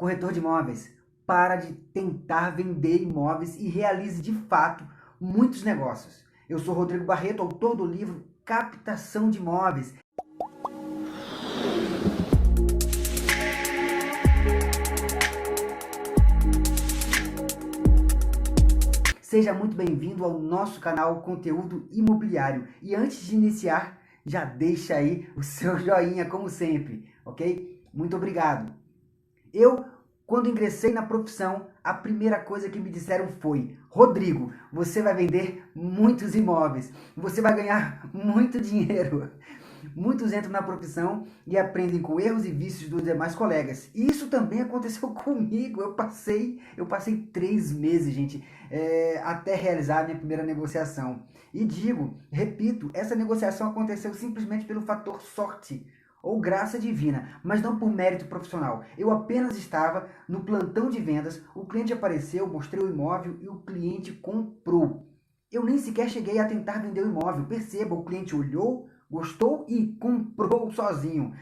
Corretor de imóveis, para de tentar vender imóveis e realize de fato muitos negócios. Eu sou Rodrigo Barreto, autor do livro Captação de Imóveis. Seja muito bem-vindo ao nosso canal Conteúdo Imobiliário. E antes de iniciar, já deixa aí o seu joinha, como sempre, ok? Muito obrigado. Quando ingressei na profissão, a primeira coisa que me disseram foi: Rodrigo, você vai vender muitos imóveis, você vai ganhar muito dinheiro. Muitos entram na profissão e aprendem com erros e vícios dos demais colegas. E isso também aconteceu comigo. Eu passei 3 meses, gente, até realizar a minha primeira negociação. E repito, essa negociação aconteceu simplesmente pelo fator sorte ou graça divina, mas não por mérito profissional. Eu apenas estava no plantão de vendas, o cliente apareceu, mostrei o imóvel e o cliente comprou. Eu nem sequer cheguei a tentar vender o imóvel. Perceba, o cliente olhou, gostou e comprou sozinho.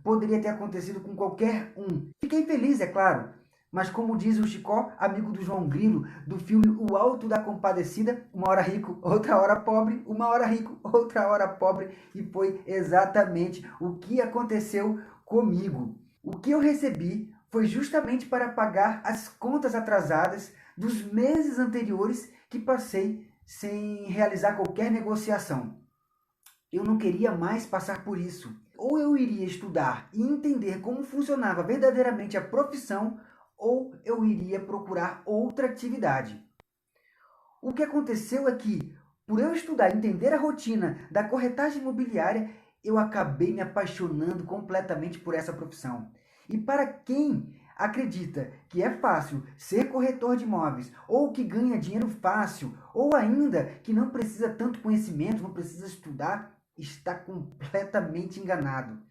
Poderia ter acontecido com qualquer um. Fiquei feliz, é claro. Mas como diz o Chicó, amigo do João Grilo, do filme O Alto da Compadecida, uma hora rico, outra hora pobre, uma hora rico, outra hora pobre, e foi exatamente o que aconteceu comigo. O que eu recebi foi justamente para pagar as contas atrasadas dos meses anteriores que passei sem realizar qualquer negociação. Eu não queria mais passar por isso. Ou eu iria estudar e entender como funcionava verdadeiramente a profissão, ou eu iria procurar outra atividade. O que aconteceu é que, por eu estudar e entender a rotina da corretagem imobiliária, eu acabei me apaixonando completamente por essa profissão. E para quem acredita que é fácil ser corretor de imóveis, ou que ganha dinheiro fácil, ou ainda que não precisa tanto conhecimento, não precisa estudar, está completamente enganado.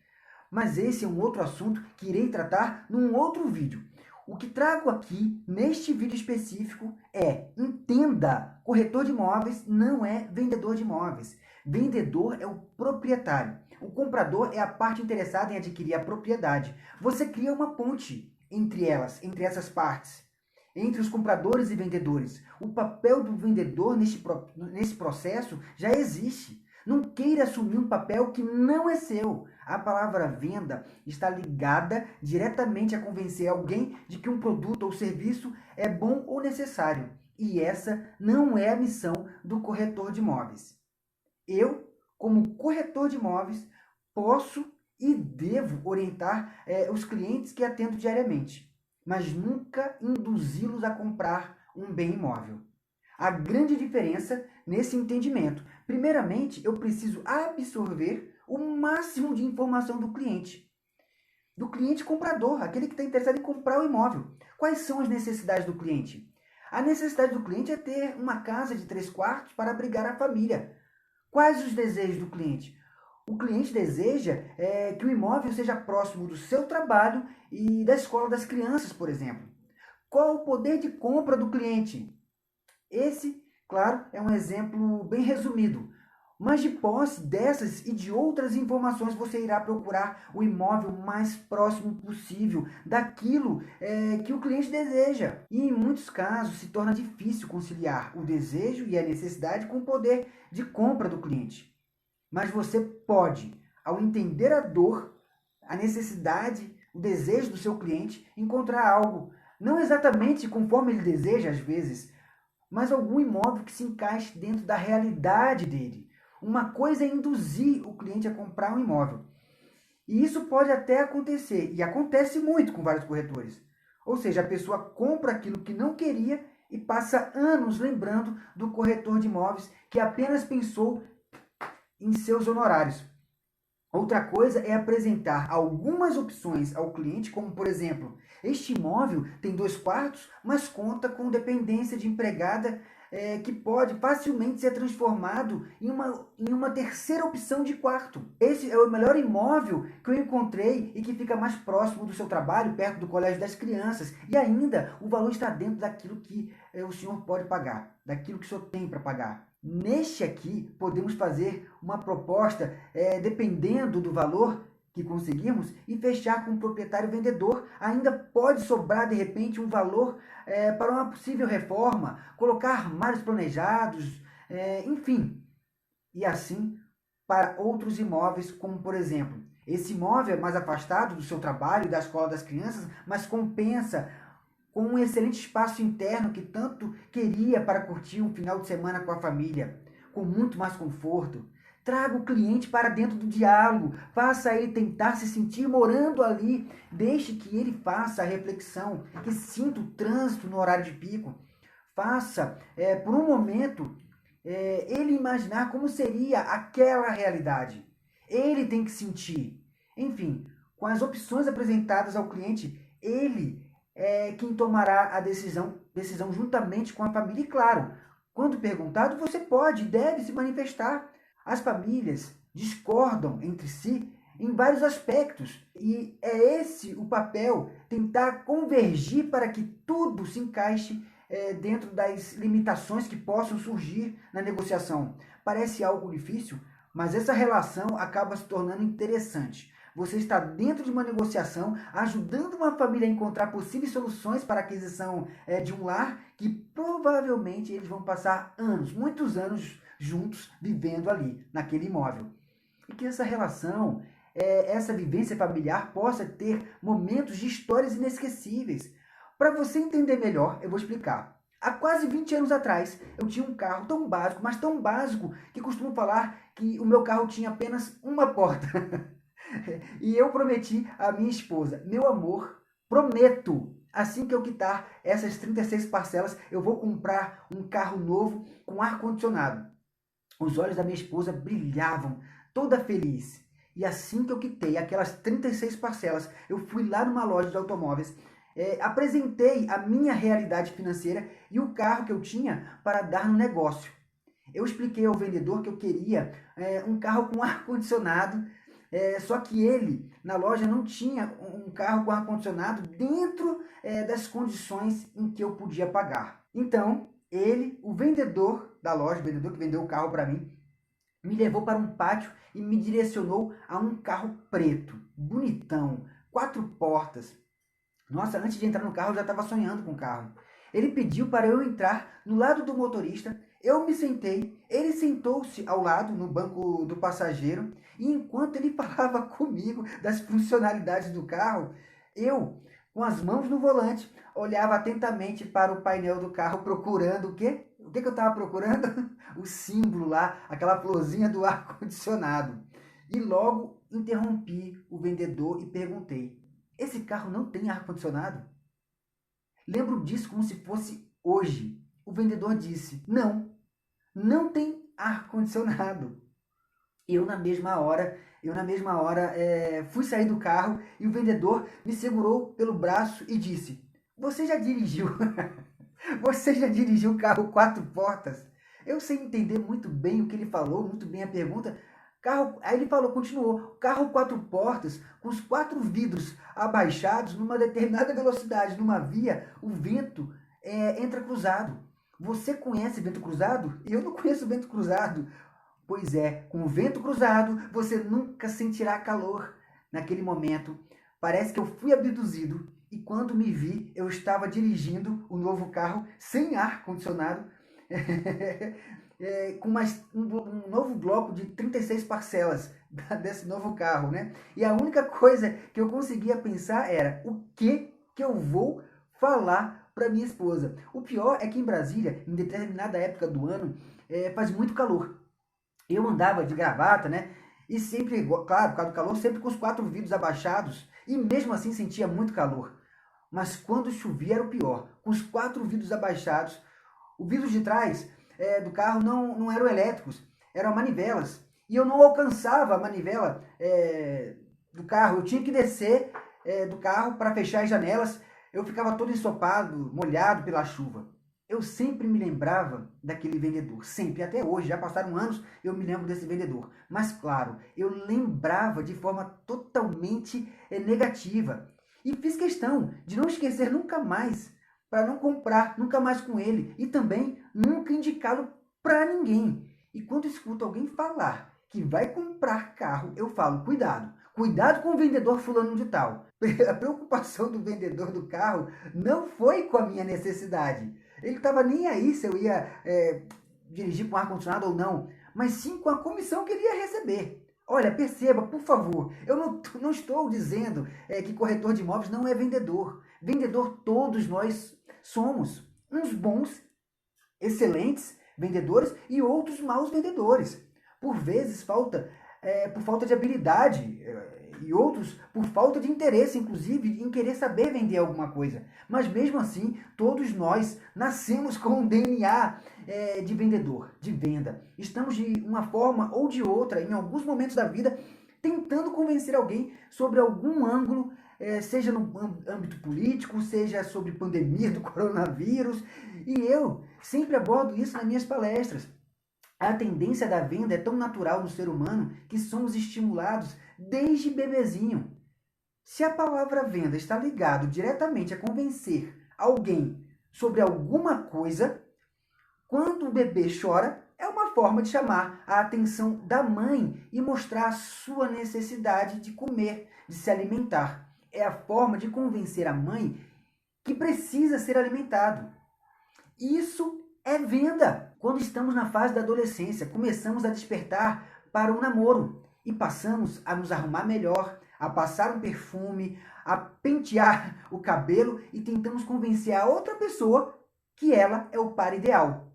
Mas esse é um outro assunto que irei tratar num outro vídeo. O que trago aqui, neste vídeo específico, é: entenda, corretor de imóveis não é vendedor de imóveis. Vendedor é o proprietário. O comprador é a parte interessada em adquirir a propriedade. Você cria uma ponte entre essas partes, entre os compradores e vendedores. O papel do vendedor nesse processo já existe. Não queira assumir um papel que não é seu. A palavra venda está ligada diretamente a convencer alguém de que um produto ou serviço é bom ou necessário. E essa não é a missão do corretor de imóveis. Eu, como corretor de imóveis, posso e devo orientar os clientes que atendo diariamente, mas nunca induzi-los a comprar um bem imóvel. A grande diferença nesse entendimento: primeiramente, eu preciso absorver o máximo de informação do cliente comprador, aquele que está interessado em comprar o imóvel. Quais são as necessidades do cliente? A necessidade do cliente é ter uma casa de 3 quartos para abrigar a família. Quais os desejos do cliente? O cliente deseja que o imóvel seja próximo do seu trabalho e da escola das crianças, por exemplo. Qual o poder de compra do cliente? Esse, claro, é um exemplo bem resumido, mas de posse dessas e de outras informações você irá procurar o imóvel mais próximo possível daquilo que o cliente deseja. E em muitos casos se torna difícil conciliar o desejo e a necessidade com o poder de compra do cliente. Mas você pode, ao entender a dor, a necessidade, o desejo do seu cliente, encontrar algo, não exatamente conforme ele deseja às vezes, mas algum imóvel que se encaixe dentro da realidade dele. Uma coisa é induzir o cliente a comprar um imóvel. E isso pode até acontecer, e acontece muito com vários corretores. Ou seja, a pessoa compra aquilo que não queria e passa anos lembrando do corretor de imóveis que apenas pensou em seus honorários. Outra coisa é apresentar algumas opções ao cliente, como por exemplo: este imóvel tem 2 quartos, mas conta com dependência de empregada que pode facilmente ser transformado em uma terceira opção de quarto. Esse é o melhor imóvel que eu encontrei e que fica mais próximo do seu trabalho, perto do colégio das crianças. E ainda o valor está dentro daquilo que o senhor pode pagar, daquilo que o senhor tem para pagar. Neste aqui, podemos fazer uma proposta, dependendo do valor que conseguirmos e fechar com o proprietário vendedor, ainda pode sobrar de repente um valor para uma possível reforma, colocar armários planejados, enfim. E assim para outros imóveis, como por exemplo, esse imóvel é mais afastado do seu trabalho e da escola das crianças, mas compensa com um excelente espaço interno que tanto queria para curtir um final de semana com a família, com muito mais conforto. Traga o cliente para dentro do diálogo, faça ele tentar se sentir morando ali, deixe que ele faça a reflexão, que sinta o trânsito no horário de pico. Faça, por um momento, ele imaginar como seria aquela realidade. Ele tem que sentir. Enfim, com as opções apresentadas ao cliente, ele é quem tomará a decisão juntamente com a família. E claro, quando perguntado, você pode e deve se manifestar. As famílias discordam entre si em vários aspectos e é esse o papel, tentar convergir para que tudo se encaixe dentro das limitações que possam surgir na negociação. Parece algo difícil, mas essa relação acaba se tornando interessante. Você está dentro de uma negociação, ajudando uma família a encontrar possíveis soluções para a aquisição de um lar que provavelmente eles vão passar anos, muitos anos juntos, vivendo ali, naquele imóvel. E que essa relação, essa vivência familiar possa ter momentos de histórias inesquecíveis. Para você entender melhor, eu vou explicar. Há quase 20 anos atrás, eu tinha um carro tão básico, mas tão básico, que costumo falar que o meu carro tinha apenas uma porta. E eu prometi à minha esposa, meu amor, prometo, assim que eu quitar essas 36 parcelas, eu vou comprar um carro novo com ar-condicionado. Os olhos da minha esposa brilhavam, toda feliz. E assim que eu quitei aquelas 36 parcelas, eu fui lá numa loja de automóveis, apresentei a minha realidade financeira e o carro que eu tinha para dar no negócio. Eu expliquei ao vendedor que eu queria um carro com ar-condicionado, só que ele, na loja, não tinha um carro com ar-condicionado dentro das condições em que eu podia pagar. Então, ele, o vendedor da loja, o vendedor que vendeu o carro para mim, me levou para um pátio e me direcionou a um carro preto, bonitão, 4 portas. Nossa, antes de entrar no carro, eu já estava sonhando com o carro. Ele pediu para eu entrar no lado do motorista, eu me sentei, ele sentou-se ao lado, no banco do passageiro, e enquanto ele falava comigo das funcionalidades do carro, eu, com as mãos no volante, olhava atentamente para o painel do carro procurando o quê? O que eu estava procurando? O símbolo lá, aquela florzinha do ar-condicionado. E logo interrompi o vendedor e perguntei, esse carro não tem ar-condicionado? Lembro disso como se fosse hoje. O vendedor disse, não tem ar-condicionado. Eu na mesma hora, fui sair do carro e o vendedor me segurou pelo braço e disse, você já dirigiu? Você já dirigiu o carro 4 portas? Eu sei entender muito bem o que ele falou, muito bem a pergunta. Aí ele falou, continuou, carro 4 portas, com os 4 vidros abaixados, numa determinada velocidade, numa via, o vento entra cruzado. Você conhece vento cruzado? Eu não conheço vento cruzado. Pois é, com o vento cruzado, você nunca sentirá calor. Naquele momento, parece que eu fui abduzido e quando me vi, eu estava dirigindo o novo carro sem ar-condicionado, com um novo bloco de 36 parcelas desse novo carro, né? E a única coisa que eu conseguia pensar era o que eu vou falar para minha esposa. O pior é que em Brasília, em determinada época do ano, faz muito calor. Eu andava de gravata, né? E sempre, claro, por causa do calor, sempre com os 4 vidros abaixados. E mesmo assim sentia muito calor. Mas quando chovia era o pior. Com os 4 vidros abaixados, o vidro de trás do carro não eram elétricos, eram manivelas. E eu não alcançava a manivela do carro. Eu tinha que descer do carro para fechar as janelas. Eu ficava todo ensopado, molhado pela chuva. Eu sempre me lembrava daquele vendedor, sempre, até hoje, já passaram anos, eu me lembro desse vendedor. Mas claro, eu lembrava de forma totalmente negativa. E fiz questão de não esquecer nunca mais, para não comprar nunca mais com ele. E também nunca indicá-lo para ninguém. E quando escuto alguém falar que vai comprar carro, eu falo, cuidado Cuidado com o vendedor fulano de tal. A preocupação do vendedor do carro não foi com a minha necessidade. Ele estava nem aí se eu ia dirigir com ar-condicionado ou não, mas sim com a comissão que ele ia receber. Olha, perceba, por favor, eu não estou dizendo que corretor de imóveis não é vendedor. Vendedor todos nós somos. Uns bons, excelentes vendedores e outros maus vendedores. Por vezes por falta de habilidade e outros por falta de interesse, inclusive, em querer saber vender alguma coisa. Mas mesmo assim, todos nós nascemos com um DNA de vendedor, de venda. Estamos de uma forma ou de outra, em alguns momentos da vida, tentando convencer alguém sobre algum ângulo, seja no âmbito político, seja sobre pandemia do coronavírus. E eu sempre abordo isso nas minhas palestras. A tendência da venda é tão natural no ser humano que somos estimulados desde bebezinho. Se a palavra venda está ligada diretamente a convencer alguém sobre alguma coisa, quando o bebê chora, é uma forma de chamar a atenção da mãe e mostrar a sua necessidade de comer, de se alimentar. É a forma de convencer a mãe que precisa ser alimentado. Isso é venda. Quando estamos na fase da adolescência, começamos a despertar para o namoro e passamos a nos arrumar melhor, a passar um perfume, a pentear o cabelo e tentamos convencer a outra pessoa que ela é o par ideal,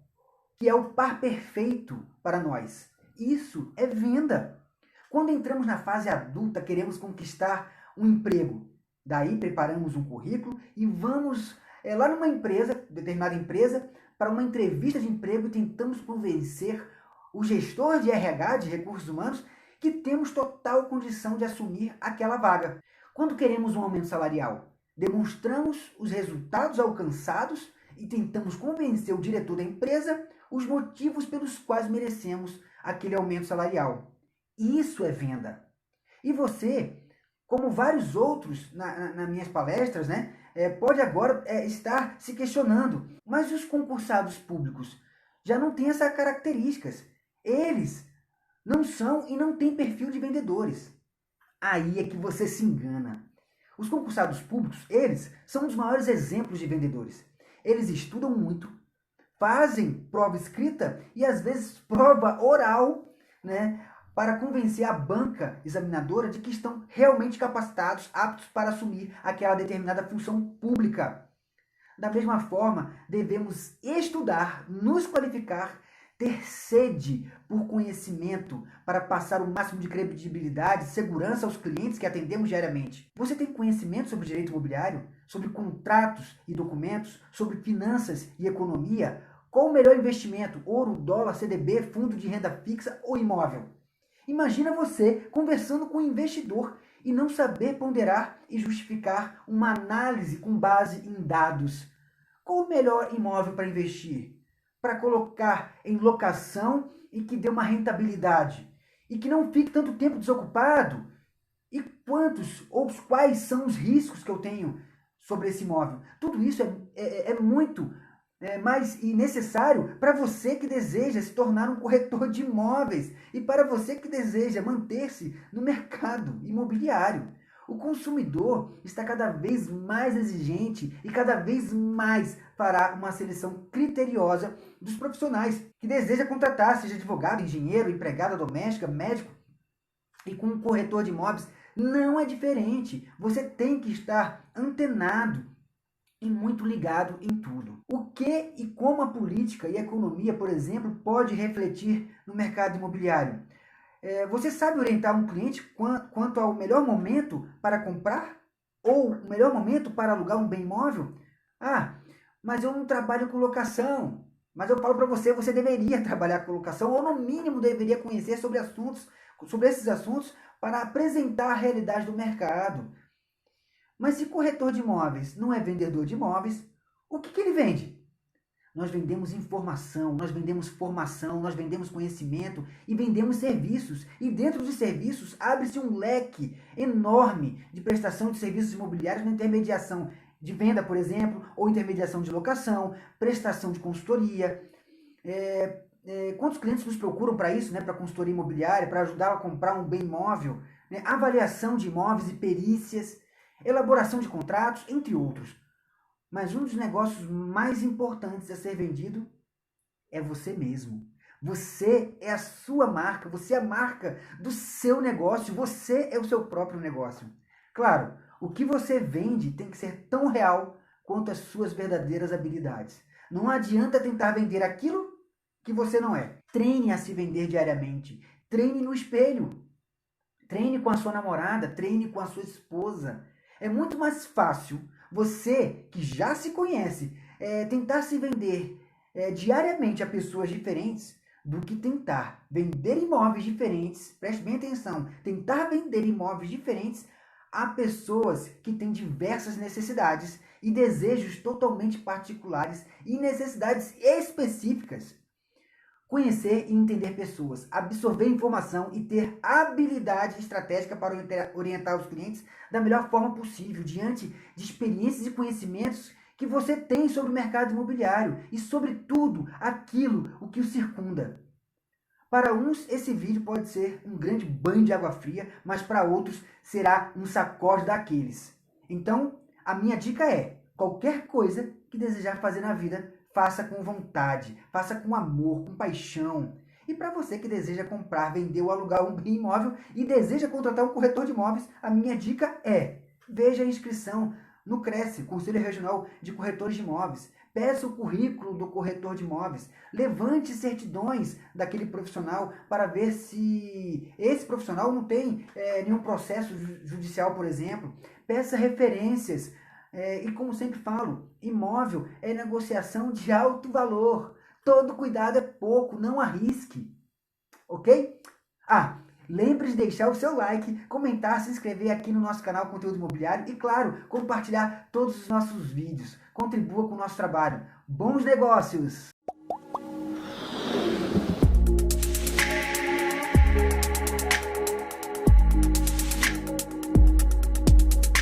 que é o par perfeito para nós. Isso é venda. Quando entramos na fase adulta, queremos conquistar um emprego. Daí preparamos um currículo e vamos lá numa empresa, determinada empresa, para uma entrevista de emprego e tentamos convencer o gestor de RH, de recursos humanos, que temos total condição de assumir aquela vaga. Quando queremos um aumento salarial, demonstramos os resultados alcançados e tentamos convencer o diretor da empresa os motivos pelos quais merecemos aquele aumento salarial. Isso é venda. E você, como vários outros nas minhas palestras, pode agora estar se questionando, mas os concursados públicos já não têm essas características. Eles não são e não têm perfil de vendedores. Aí é que você se engana. Os concursados públicos, eles são os maiores exemplos de vendedores. Eles estudam muito, fazem prova escrita e às vezes prova oral, para convencer a banca examinadora de que estão realmente capacitados, aptos para assumir aquela determinada função pública. Da mesma forma, devemos estudar, nos qualificar, ter sede por conhecimento para passar o máximo de credibilidade e segurança aos clientes que atendemos diariamente. Você tem conhecimento sobre direito imobiliário, sobre contratos e documentos, sobre finanças e economia? Qual o melhor investimento? Ouro, dólar, CDB, fundo de renda fixa ou imóvel? Imagina você conversando com um investidor e não saber ponderar e justificar uma análise com base em dados. Qual o melhor imóvel para investir? Para colocar em locação e que dê uma rentabilidade e que não fique tanto tempo desocupado? E quantos ou quais são os riscos que eu tenho sobre esse imóvel? Tudo isso é muito mais necessário para você que deseja se tornar um corretor de imóveis e para você que deseja manter-se no mercado imobiliário. O consumidor está cada vez mais exigente e cada vez mais fará uma seleção criteriosa dos profissionais que deseja contratar, seja advogado, engenheiro, empregada doméstica, médico. E com um corretor de imóveis não é diferente. Você tem que estar antenado e muito ligado em tudo. O que e como a política e a economia, por exemplo, pode refletir no mercado imobiliário? Você sabe orientar um cliente quanto ao melhor momento para comprar? Ou o melhor momento para alugar um bem imóvel? Ah, mas eu não trabalho com locação. Mas eu falo para você, você deveria trabalhar com locação, ou no mínimo deveria conhecer sobre esses assuntos para apresentar a realidade do mercado. Mas se corretor de imóveis não é vendedor de imóveis, o que ele vende? Nós vendemos informação, nós vendemos formação, nós vendemos conhecimento e vendemos serviços. E dentro dos serviços abre-se um leque enorme de prestação de serviços imobiliários na intermediação de venda, por exemplo, ou intermediação de locação, prestação de consultoria. Quantos clientes nos procuram para isso, para consultoria imobiliária, para ajudar a comprar um bem imóvel? né? Avaliação de imóveis e perícias, elaboração de contratos, entre outros. Mas um dos negócios mais importantes a ser vendido é você mesmo. Você é a sua marca, você é a marca do seu negócio, você é o seu próprio negócio. Claro, o que você vende tem que ser tão real quanto as suas verdadeiras habilidades. Não adianta tentar vender aquilo que você não é. Treine a se vender diariamente. Treine no espelho. Treine com a sua namorada, treine com a sua esposa. É muito mais fácil você, que já se conhece, tentar se vender diariamente a pessoas diferentes do que tentar vender imóveis diferentes, preste bem atenção, tentar vender imóveis diferentes a pessoas que têm diversas necessidades e desejos totalmente particulares e necessidades específicas. Conhecer e entender pessoas, absorver informação e ter habilidade estratégica para orientar os clientes da melhor forma possível, diante de experiências e conhecimentos que você tem sobre o mercado imobiliário e sobre tudo aquilo o que o circunda. Para uns, esse vídeo pode ser um grande banho de água fria, mas para outros será um sacode daqueles. Então, a minha dica é, qualquer coisa que desejar fazer na vida, faça com vontade, faça com amor, com paixão. E para você que deseja comprar, vender ou alugar um bem imóvel e deseja contratar um corretor de imóveis, a minha dica é, veja a inscrição no Cresce, Conselho Regional de Corretores de Imóveis. Peça o currículo do corretor de imóveis. Levante certidões daquele profissional para ver se esse profissional não tem nenhum processo judicial, por exemplo. Peça referências. E como sempre falo, imóvel é negociação de alto valor. Todo cuidado é pouco, não arrisque. Ok? Lembre de deixar o seu like, comentar, se inscrever aqui no nosso canal Conteúdo Imobiliário e, claro, compartilhar todos os nossos vídeos. Contribua com o nosso trabalho. Bons negócios!